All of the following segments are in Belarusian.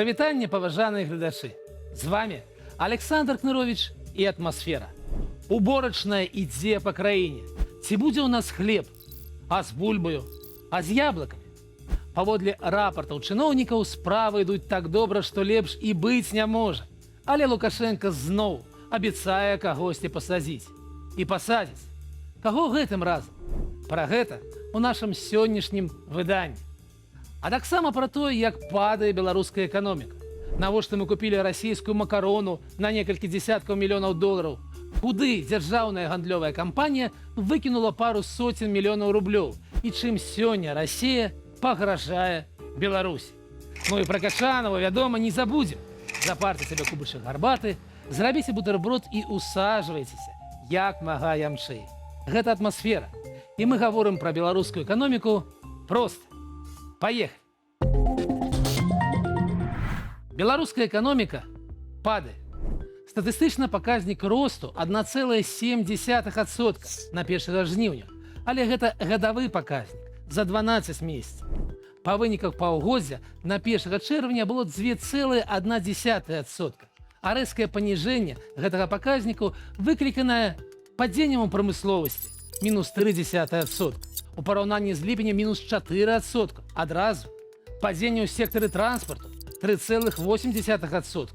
Прывітанне, паважаныя гледачы. З вами Александр Кнырович і атмасфера. Уборачная ідзе па краіне. Ці будзе ў нас хлеб? А з бульбаю? А з яблыкамі? Паводле рапартаў чыноўнікаў справы ідуць так добра, што лепш і быць не можа. Але Лукашенко зноў абяцае кагосьці пасадзіць. І пасадзіць. Каго гэтым разам? Пра гэта ў нашым сённяшнім выданні. А таксама пра тое, як падае беларуская эканоміка. Навошта мы купілі расійскую макарону на некалькі дзесяткаў мільёнаў долараў? Куды дзяржаўная гандлёвая кампанія выкінула пару соцень мільёнаў рублёў? І чым сёння Расія пагражае Беларусі? Ну і пра Качанова, вядома, не забудзем. Запарце сабе кубачак гарбаты, зрабіце бутэрброд і усаджвайцеся, як мага ямчэй. Гэта атмасфера. І мы гаворым пра беларускую эканоміку проста. Поехали! Беларуская экономика падает. Статистычны показник росту 1,7% на 1 жніўня. Але гэта гадавы показник за 12 месяцев. По выніках паўгоддзя на 1 чэрвеня было 2,1%. А рэзкае паніжэнне гэтага показніку выкліканае падзеннем у прамысловасці мінус 0,3%. У параўнанні з ліпенем мінус 4%. Адразу падзенне ў сектары транспарту 3,8%.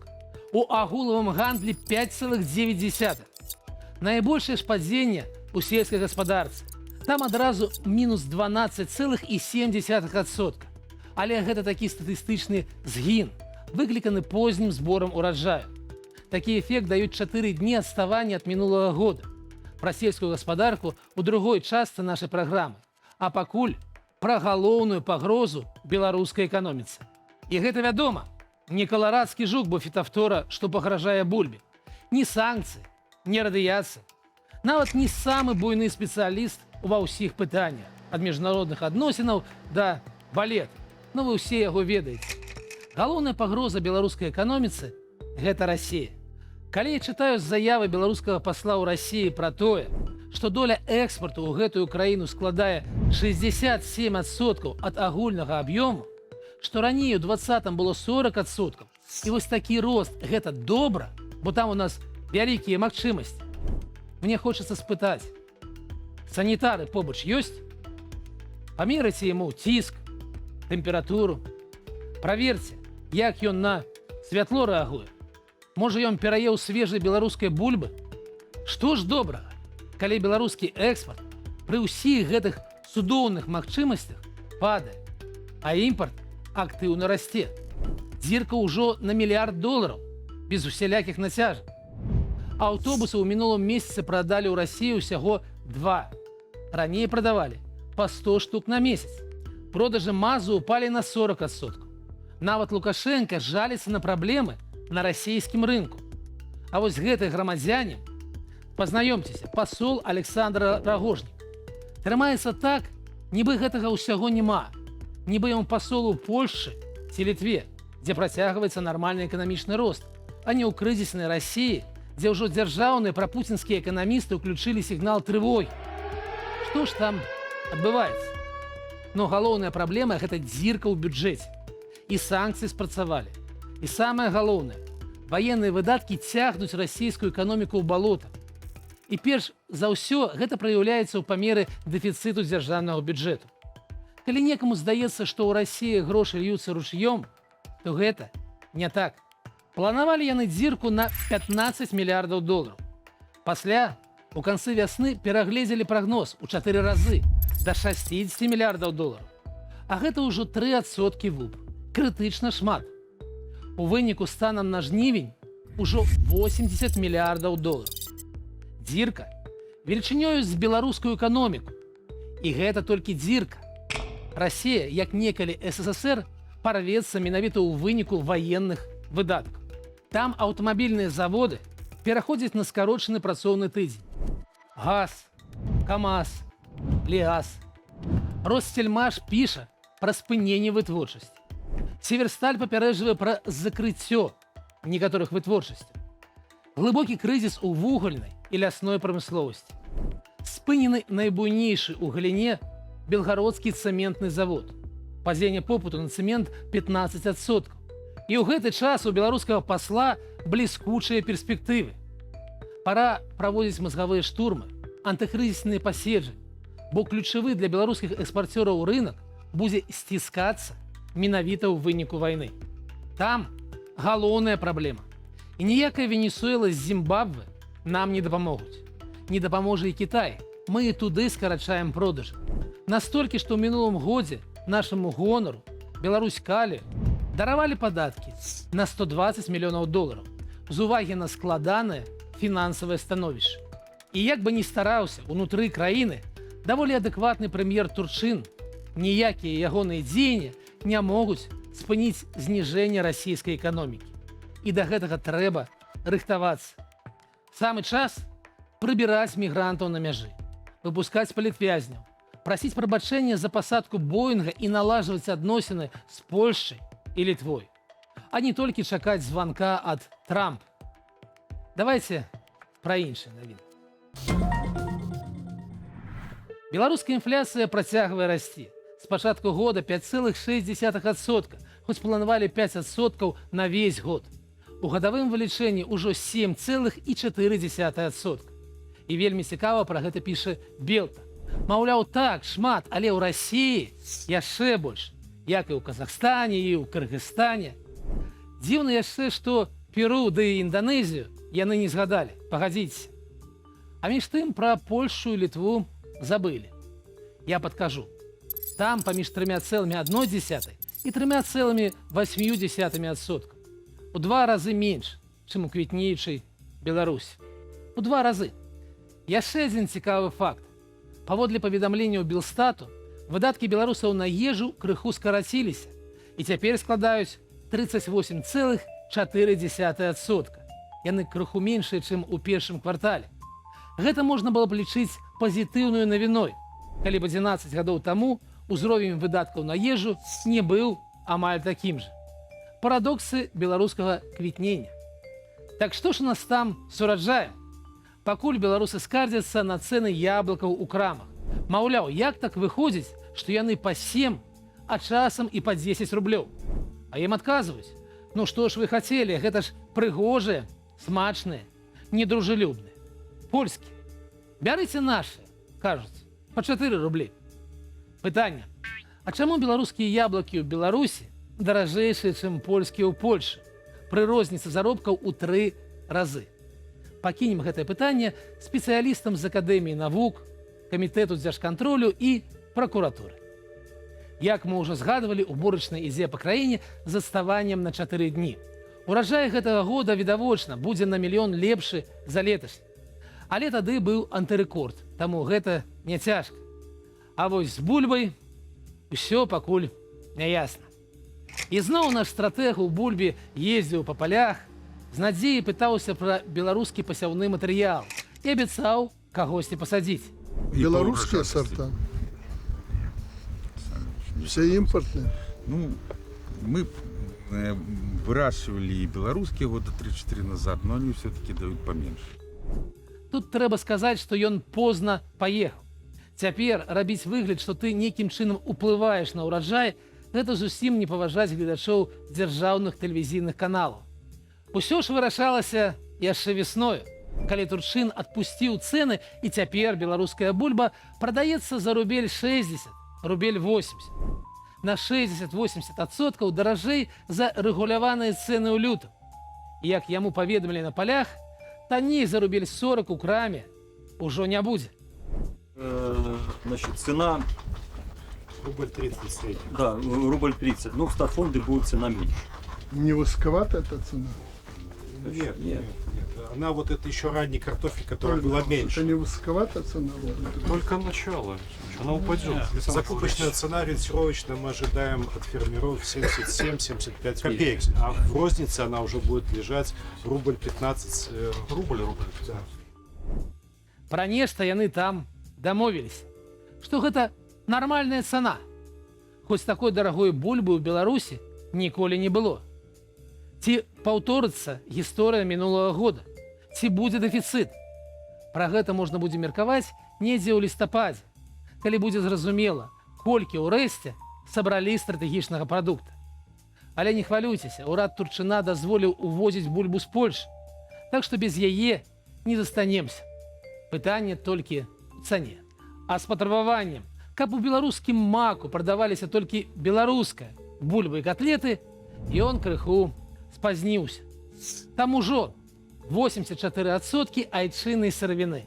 У агулавым гандлі 5,9%. Найбольшае ж падзенне ў сельскай гаспадарцы. Там адразу мінус 12,7%. Але гэта такі статыстычны згін, выкліканы познім зборам ураджаю. Такі эфект даюць 4 дні адставання ад мінулага года. Пра сельскую гаспадарку ў другой частцы нашай праграмы. А пакуль пра галоўную пагрозу беларускай эканоміцы. І гэта вядома, не каларадскі жук, бо фітафтора, што пагражае бульбе. Ні санкцыі, ні радыяцыя. Нават не самы буйны спецыяліст ва ўсіх пытаннях. Ад міжнародных адносінаў да балет. Ну вы ўсе яго ведаеце. Галоўная пагроза беларускай эканоміцы – гэта Расія. Калі я чытаю заявы беларускага пасла ў Расіі пра тое, што доля экспарту ў гэтую краіну складае 67% ад агульнага аб'ёму, што раней у 20-м было 40%, і вось такі рост – гэта добра, бо там у нас вялікія магчымасці. Мне хочацца спытаць, санітары побач ёсць? Памерыце яму ціск, тэмпературу, праверце, як ён на святло рэагуе. Можа, ён пераеў свежай беларускай бульбы? Што ж добрага, калі беларускі экспарт пры ўсіх гэтых цудоўных магчымасцях падае, а імпарт актыўна расце. Дзірка ўжо на $1 мільярд, без усялякіх нацяжак. Аўтобусы ў мінулым месяцы прадалі ў Расіі ўсяго 2. Раней прадавалі па 100 штук на месяц. Продажы мазу упалі на 40%. Нават Лукашенко жаліцца на праблемы на расійскім рынку. А вось гэты грамадзянин, пазнаёмцеся, пасол Александр Рагожнік, трымаецца так, нібы гэтага ўсяго няма. Нібы ён пасол у Польшчы ці Літве, дзе працягваецца нармальны эканамічны рост, а не ў крызіснай Расіі, дзе ўжо дзяржаўныя прапуцінскія эканамісты ўключылі сігнал трывогі. Што ж там адбываецца? Но галоўная праблема – гэта дзірка ў бюджэце. І санкцыі спрацавалі. І самае галоўнае, ваенныя выдаткі цягнуць расійскую эканоміку ў балота. І перш за ўсё гэта праяўляецца ў памеры дэфіцыту дзяржаўнага бюджэту. Калі некаму здаецца, што ў Расіі грошы льюцца ручаём, то гэта не так. Планавалі яны дзірку на $15 мільярдаў. Пасля, у канцы вясны перагледзелі прагноз у 4 разы да $60 мільярдаў. А гэта ўжо 3% ВУП. Крытычна шмат. У выніку станам на жнівень ужо $80 мільярдаў. Дзірка велічынёю з беларускую эканоміку. І гэта толькі дзірка. Расія, як некалі СССР, парвецца менавіта ў выніку ваенных выдаткаў. Там аўтамабільныя заводы пераходзяць на скарочаны працоўны тыдзень. ГАЗ, КамАЗ, Ліаз. Ростельмаш піша пра спыненне вытворчасці. Северсталь папярэджвае пра закрыццё некаторых вытворчасцяў. Глыбокі крызіс у вугальнай і лясной прамысловасці. Спынены найбуйнейшы ў галіне белгародскі цэментны завод. Падзенне попыту на цэмент 15%. І ў гэты час у беларускага пасла бліскучыя перспектывы. Пора праводзіць мазгавыя штурмы, антыкрызісныя паседжанні, бо ключавы для беларускіх экспарцёраў рынок будзе сціскацца менавіта ў выніку вайны. Там галоўная праблема. І ніякая Венесуэла з Зімбабве нам не дапамогуць. Не дапаможа і Кітай. Мы і туды скарачаем продажы. Настолькі, што ў мінулым годзе нашаму гонару Беларусь Калію даравалі падаткі на 120 мільёнаў долараў з увагі на складанае фінансавае становішча. І як бы ні стараўся унутры краіны, даволі адэкватны прэм'ер Турчын, ніякія ягоныя дзеянні не могуць спыніць зніжэнне расійскай эканомікі. І да гэтага трэба рыхтавацца. Самы час прыбіраць мігрантаў на мяжы, выпускаць палітвязняў, прасіць прабачэння за пасадку Боінга і налажваць адносіны з Польшчай і Літвой, а не толькі чакаць званка ад Трампа. Давайте пра іншыя навіны. Беларуская інфляцыя працягвае расці. З пачатку года 5,6%, хоць планавалі 5% на весь год. У гадавым вылічэнні ўжо 7,4%. І вельмі цікава пра гэта піша Белта. Маўляў, так, шмат, але ў Расіі яшчэ больш, як і ў Казахстане, і ў Кыргызстане. Дзіўна яшчэ, што Перу ды Інданезію яны не згадалі, пагадзіцеся. А між тым пра Польшу і Літву забылі. Я падкажу. Там паміж 3,1 і 3,8%. У 2 разы менш, чым у квітнеючай Беларусі. У 2 разы. Яшчэ адзін цікавы факт. Паводле паведамленняў Белстату, выдаткі беларусаў на ежу крыху скараціліся і цяпер складаюць 38,4%. Яны крыху меншыя, чым у першым квартале. Гэта можна было б лічыць пазітыўнаю навіной, калі б 11 гадоў таму узровень выдаткаў на ежу не быў амаль такім жа. Парадоксы беларускага квітнення. Так што ж у нас там з ураджаем? Пакуль беларусы скардзяцца на цэны яблыкаў у крамах. Маўляў, як так выходзіць, што яны па 7, а часам і па 10 рублёў? А ім адказваюць: ну што ж вы хацелі, гэта ж прыгожыя, смачныя, недружелюбныя. Польскі. Бярыце нашы, кажуць, па 4 рублі. Пытанне: а чаму беларускія яблыкі ў Беларусі даражэйшыя, чым польскія ў Польшы, пры розніцы заробкаў у 3 разы? Пакінем гэтае пытанне спецыялістам з Акадэміі навук, камітэту дзяржкантролю і пракуратуры. Як мы ўжо згадвалі, уборачна ідзе па краіне з адставаннем на 4 дні. Ураджай гэтага года відавочна будзе на мільён лепшы за леташні. Але тады быў антырэкорд, таму гэта не цяжка. А вось з бульбай усё пакуль няясна. І зноў наш стратэг у бульбе ездзіў па палях, з надзеяй пытаўся пра беларускі пасяўны матэрыял і абяцаў кагосьці пасадзіць. Белорусские сорта. Все импортные. Ну, мы выращивали и белорусские года 3-4 назад, но они все-таки дают поменьше. Тут трэба сказаць, што ён позна паехаў. Цяпер рабіць выгляд, што ты нейкім чынам уплываеш на ўраджай, гэта зусім не паважаць гледачоў дзяржаўных тэлевізійных каналаў. Усё ж вырашалася яшчэ весною, калі Турчын адпусціў цэны, і цяпер беларуская бульба прадаецца за рубель 60, рубель 80. На 60-80% даражэй за рэгуляваныя цэны ў лютым. І як яму паведамілі на палях, танней за рубель 40 у краме ўжо не будзе. Значит, цена... Рубль 30 средний. Да, рубль 30. Ну, в Старфонде будет цена меньше. Не высоковата эта цена? Нет, нет, нет. Она вот это еще ранний картофель, который была меньше. Это не высоковата цена? Только начало. Она упадет. Закупочная цена ориентировочно мы ожидаем от фермеров 77-75 копеек. А в рознице она уже будет лежать рубль 15. Рубль. Да. Пра нешта яны там дамовіліся, што гэта нармальная цана. Хоць такой дарагой бульбы ў Беларусі ніколі не было. Ці паўторыцца гісторыя мінулага года? Ці будзе дэфіцыт? Пра гэта можна будзе меркаваць недзе ў лістападзе, калі будзе зразумела, колькі ў рэсце сабралі стратэгічнага прадукта. Але не хвалюйцеся, урад Турчына дазволіў увозіць бульбу з Польшы. Так што без яе не застанемся. Пытанне толькі ў цане. А з патрабаваннем, каб у беларускім маку прадаваліся толькі беларуская бульба і котлеты, ён крыху спазніўся. Там ужо 84% айчыннай сыравіны.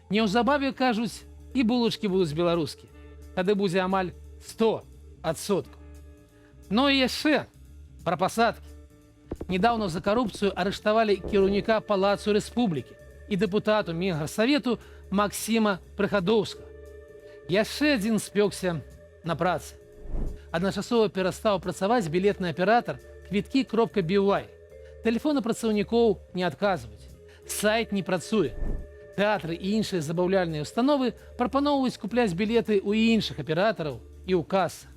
Неўзабаве, кажуць, і булачкі будуць беларускія. Тады будзе амаль 100%. Ну і яшчэ пра пасадкі. Недаўно за карупцыю арыштавалі кіраўніка Палацу Рэспублікі і дэпутату Мінгарсавету Максіма Прыхадоўскага. Яшчэ адзін спёкся на працы. Адначасова перастаў працаваць білетны аператар квіткі.бівай. Тэлефоны працаўнікоў не адказваюць. Сайт не працуе. Тэатры і іншыя забаўляльныя установы прапаноўваюць купляць білеты ў іншых аператараў і ў касах.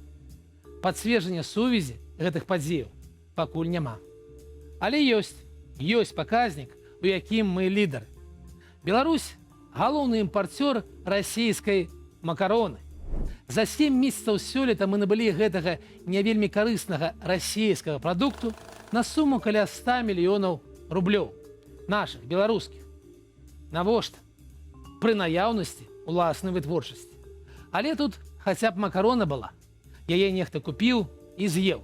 Пацверджання сувязі гэтых падзеяў пакуль няма. Але ёсць паказнік, у якім мы лідары. Беларусь – галоўны імпарцёр расійскай макароны. За 7 месяцаў сёлета мы набылі гэтага не вельмі карыснага расійскага прадукту на суму каля 100 мільёнаў рублёў. Нашых, беларускіх. Навошта? Пры наяўнасці уласнай вытворчасці. Але тут хаця б макарона была. Яе нехта купіў і з'еў.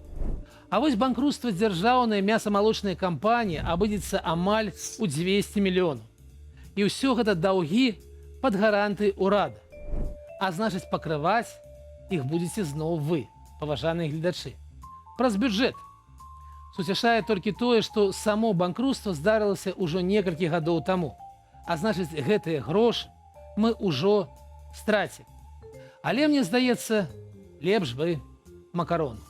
А вось банкрутства дзяржаўнай мясамалочнай кампаніі абыдзецца амаль у 200 мільёнаў. І ўсё гэта даўгі пад гаранты ўрада. А значыць, пакрываць іх будзеце зноў вы, паважаныя гледачы. Праз бюджэт. Суцяшае толькі тое, што само банкрутства здарылася ўжо некалькі гадоў таму. А значыць, гэтыя грошы мы ўжо страцілі. Але мне здаецца, лепш бы макарону.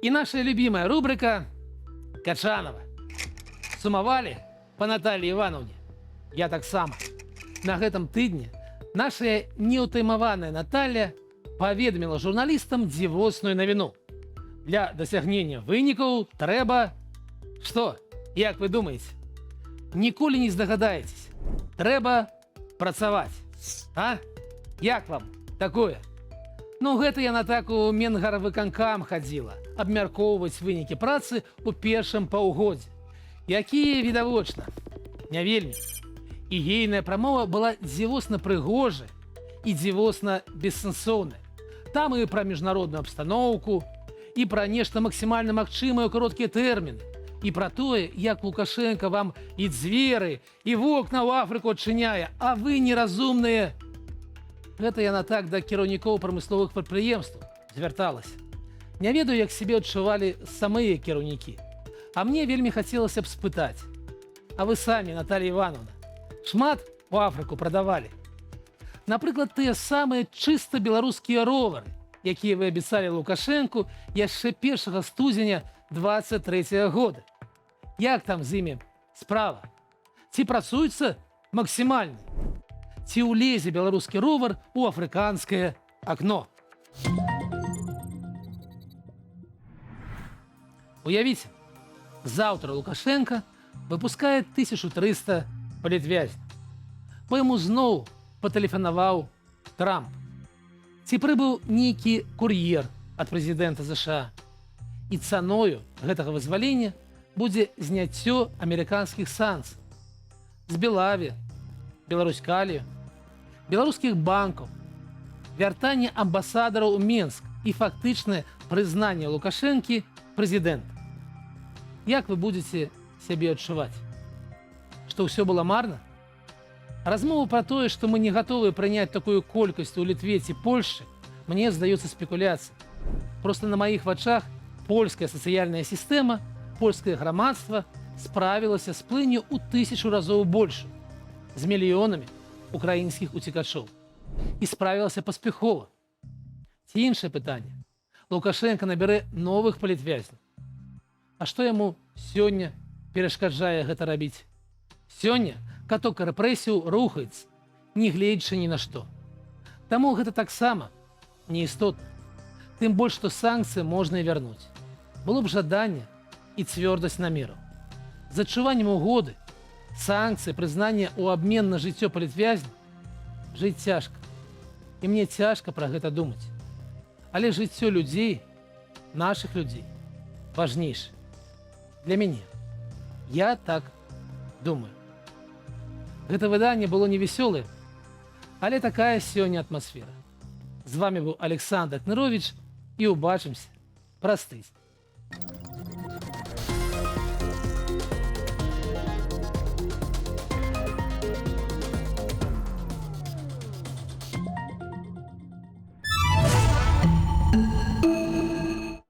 І наша любимая рубрика Качанова. Сумавалі па Наталлі Івановне? Я таксама. На гэтым тыдні наша неўтаймаваная Наталля паведаміла журналістам дзівосную навіну. Для дасягнення вынікаў трэба... Што? Як вы думаеце? Ніколі не здагадаецеся. Трэба працаваць. А? Як вам такое? Ну, гэта яна так у Менгарвыканкам хадзіла, абмяркоўваць вынікі працы ў першым паўгодзе, якія, відавочна, не вельмі. І ейная прамова была дзівосна прыгожая і дзівосна бессэнсоўная. Там і пра міжнародную абстаноўку, і пра нешта максімальна магчымае ў кароткія тэрміны, і пра тое, як Лукашенко вам і дзверы, і вокна ў Афрыку адчыняе, а вы неразумныя. Гэта яна так да кіраўнікоў прамысловых прадпрыемстваў звярталася. Не ведаю, як сябе адчувалі самыя кіраўнікі. А мне вельмі хацелася б спытаць. А вы самі, Наталья Івановна, шмат у Афрыку прадавалі? Напрыклад, тыя самыя чыста беларускія ровары, якія вы абяцалі Лукашэнку яшчэ 1 студзеня 23 года. Як там з імі справа? Ці працуецца максімальна? Ці ўлезе беларускі ровар у афрыканскае акно? Уявіце, заўтра Лукашенко выпускае 1300 палітвязняў. Бо яму зноў патэлефанаваў Трамп. Ці прыбыў нейкі кур'ер ад прэзідэнта ЗША. І цаною гэтага вызвалення будзе зняццё амерыканскіх санкцый з Белаві, Беларуськалію, беларускіх банкаў, вяртанне амбасадараў у Менск і фактычнае прызнанне Лукашэнкі прэзідэнта. Як вы будзеце сябе адчуваць? Што ўсё было марна? Размова пра тое, што мы не гатовы прыняць такую колькасць у Літве ці Польшчы, мне здаецца спекуляцыяй. Проста на маіх вачах польская сацыяльная сістэма, польскае грамадства справілася з плынню ў 1000 разоў большую, з мільёнамі украінскіх уцекачоў. І справілася паспяхова. Ці іншае пытанне. Лукашенко набярэ новых палітвязняў. А што яму сёння перашкаджае гэта рабіць? Сёння каток рэпрэсіў рухаецца, не гледзячы ні на што. Таму гэта таксама неістотна. Тым больш, што санкцыі можна і вярнуць. Было б жаданне і цвёрдасць намераў. З адчуваннем угоды, санкцыі, прызнанне ў абмен на жыццё палітвязня жыць цяжка. І мне цяжка пра гэта думаць. Але жыццё людзей, нашых людзей, важнейшае. Для мяне. Я так думаю. Гэта выданне было невясёлае, але такая сёння атмасфера. З вами быў Александр Кныровіч і ўбачымся праз тыдзень.